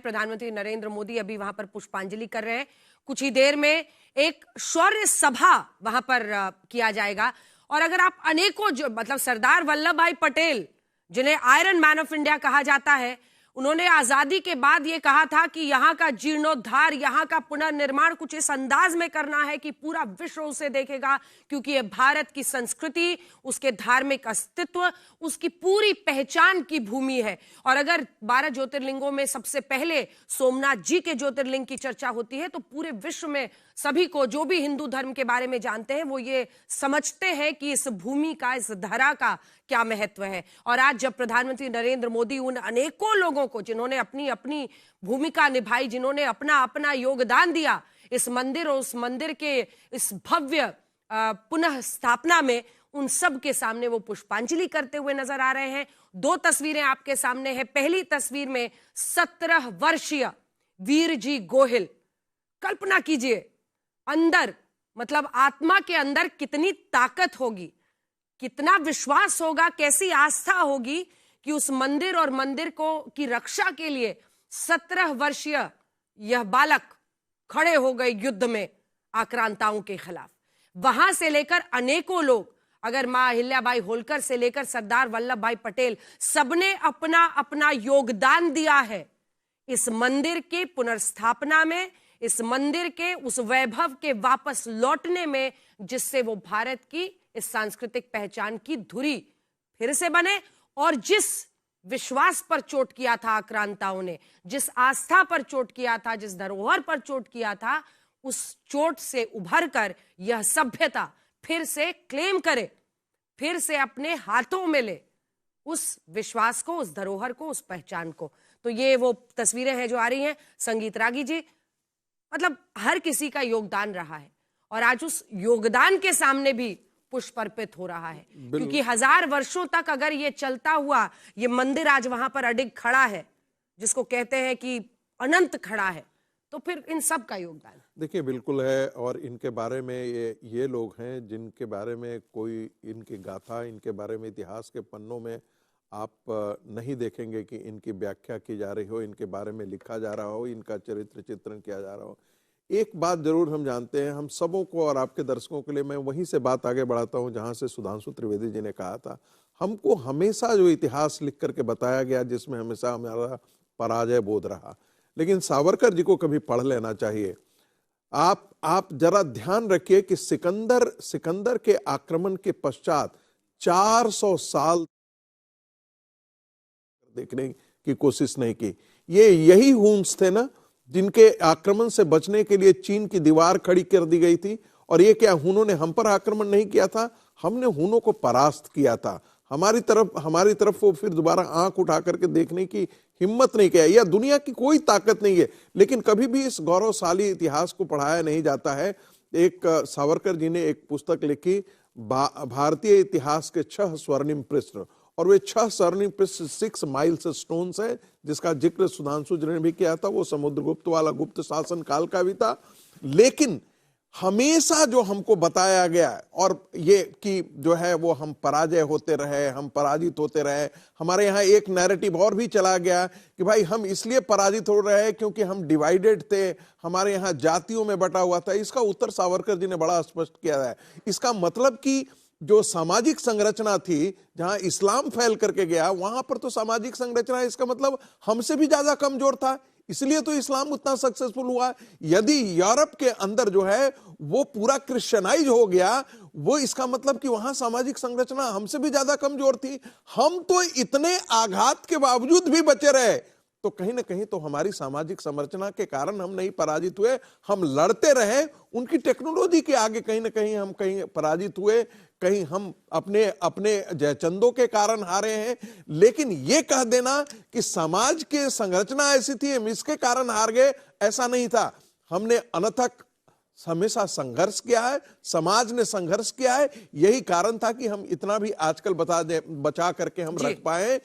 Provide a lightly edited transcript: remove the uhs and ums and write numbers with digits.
प्रधानमंत्री नरेंद्र मोदी अभी वहां पर पुष्पांजलि कर रहे हैं। कुछ ही देर में एक शौर्य सभा वहां पर किया जाएगा। और अगर आप अनेकों मतलब सरदार वल्लभ भाई पटेल, जिन्हें आयरन मैन ऑफ इंडिया कहा जाता है, उन्होंने आजादी के बाद ये कहा था कि यहाँ का जीर्णोद्धार, यहाँ का पुनर्निर्माण कुछ इस अंदाज में करना है कि पूरा विश्व उसे देखेगा, क्योंकि ये भारत की संस्कृति, उसके धार्मिक अस्तित्व, उसकी पूरी पहचान की भूमि है। और अगर 12 ज्योतिर्लिंगों में सबसे पहले सोमनाथ जी के ज्योतिर्लिंग की चर्चा होती है, तो पूरे विश्व में सभी को, जो भी हिंदू धर्म के बारे में जानते हैं, वो ये समझते हैं कि इस भूमि का, इस धरा का क्या महत्व है। और आज जब प्रधानमंत्री नरेंद्र मोदी उन अनेकों लोगों को, जिन्होंने अपनी अपनी भूमिका निभाई, जिन्होंने अपना अपना योगदान दिया इस मंदिर और उस मंदिर के इस भव्य पुनः स्थापना में, उन सब के सामने वो पुष्पांजलि करते हुए नजर आ रहे हैं। 2 तस्वीरें आपके सामने है। पहली तस्वीर में 17 वर्षीय वीर जी गोहिल, कल्पना कीजिए अंदर, मतलब आत्मा के अंदर कितनी ताकत होगी, कितना विश्वास होगा, कैसी आस्था होगी कि उस मंदिर और मंदिर को की रक्षा के लिए 17 वर्षीय यह बालक खड़े हो गए युद्ध में आक्रांताओं के खिलाफ। वहां से लेकर अनेकों लोग, अगर मां अहिल्याबाई होलकर से लेकर सरदार वल्लभ भाई पटेल, सबने अपना अपना योगदान दिया है इस मंदिर के पुनर्स्थापना में, इस मंदिर के उस वैभव के वापस लौटने में, जिससे वो भारत की इस सांस्कृतिक पहचान की धुरी फिर से बने। और जिस विश्वास पर चोट किया था आक्रांताओं ने, जिस आस्था पर चोट किया था, जिस धरोहर पर चोट किया था, उस चोट से उभरकर यह सभ्यता फिर से क्लेम करे, फिर से अपने हाथों में ले उस विश्वास को, उस धरोहर को, उस पहचान को। तो ये वो तस्वीरें हैं जो आ रही हैं। संगीत रागी जी, मतलब हर किसी का योगदान रहा है और आज उस योगदान के सामने भी पुष्प अर्पित हो रहा है, क्योंकि 1000 वर्षों तक अगर ये चलता हुआ, ये मंदिर आज वहां पर अडिग खड़ा है, जिसको कहते हैं कि अनंत खड़ा है, तो फिर इन सब का योगदान देखिए बिल्कुल है। और इनके बारे में ये लोग हैं जिनके बारे में कोई इनकी गाथा, इनके बारे में इतिहास के पन्नों में आप नहीं देखेंगे कि इनकी व्याख्या की जा रही हो, इनके बारे में लिखा जा रहा हो, इनका चरित्र चित्रण किया जा रहा हो। एक बात जरूर हम जानते हैं, हम सबों को और आपके दर्शकों के लिए मैं वहीं से बात आगे बढ़ाता हूं जहां से सुधांशु त्रिवेदी जी ने कहा था, हमको हमेशा जो इतिहास लिख करके बताया गया, जिसमें हमेशा हमारा पराजय बोध रहा, लेकिन सावरकर जी को कभी पढ़ लेना चाहिए। आप जरा ध्यान रखिए कि सिकंदर के आक्रमण के पश्चात 400 साल देखने की कोशिश नहीं की। यही हुन्स थे ना जिनके आक्रमण से बचने के लिए चीन की दीवार खड़ी कर दी गई थी। और ये क्या हुनों ने हम पर आक्रमण नहीं किया था, हमने हुनों को परास्त किया था। हमारी तरफ वो फिर दोबारा आंख उठा करके देखने की हिम्मत नहीं किया। यह दुनिया की कोई ताकत नहीं है, लेकिन कभी भी इस गौरवशाली इतिहास को पढ़ाया नहीं जाता है। एक सावरकर जी ने एक पुस्तक लिखी, भारतीय इतिहास के 6 स्वर्णिम पृष्ठ, और वे 6 स्वर्णिम पृष्ठ 6 माइल्स स्टोन्स है, जिसका जिक्र सुधांशु जी ने भी किया था। वो समुद्रगुप्त वाला गुप्त शासन काल का भी था। लेकिन हमेशा जो हमको बताया गया और ये कि जो है वो हम पराजय होते रहे, हम पराजित होते रहे। हमारे यहाँ एक नैरेटिव और भी चला गया कि भाई हम इसलिए पराजित हो रहे हैं क्योंकि हम डिवाइडेड थे, हमारे यहाँ जातियों में बटा हुआ था। इसका उत्तर सावरकर जी ने बड़ा स्पष्ट किया है। इसका मतलब कि जो सामाजिक संरचना थी, जहां इस्लाम फैल करके गया, वहां पर तो सामाजिक संरचना इसका मतलब हमसे भी ज्यादा कमजोर था, इसलिए तो इस्लाम उतना सक्सेसफुल हुआ। यदि यूरोप के अंदर जो है वो पूरा क्रिश्चियनाइज हो गया, वो इसका मतलब कि वहां सामाजिक संरचना हमसे भी ज्यादा कमजोर थी। हम तो इतने आघात के बावजूद भी बचे रहे, तो कहीं ना कहीं तो हमारी सामाजिक संरचना के कारण हम नहीं पराजित हुए, हम लड़ते रहे। उनकी टेक्नोलॉजी के आगे कहीं ना कहीं हम पराजित हुए, कहीं हम अपने जयचंदों के कारण हारे हैं। लेकिन यह कह देना कि समाज की संरचना ऐसी थी, हम इसके कारण हार गए, ऐसा नहीं था। हमने अनथक हमेशा संघर्ष किया है, समाज ने संघर्ष किया है। यही कारण था कि हम इतना भी आजकल बचा करके हम रख पाए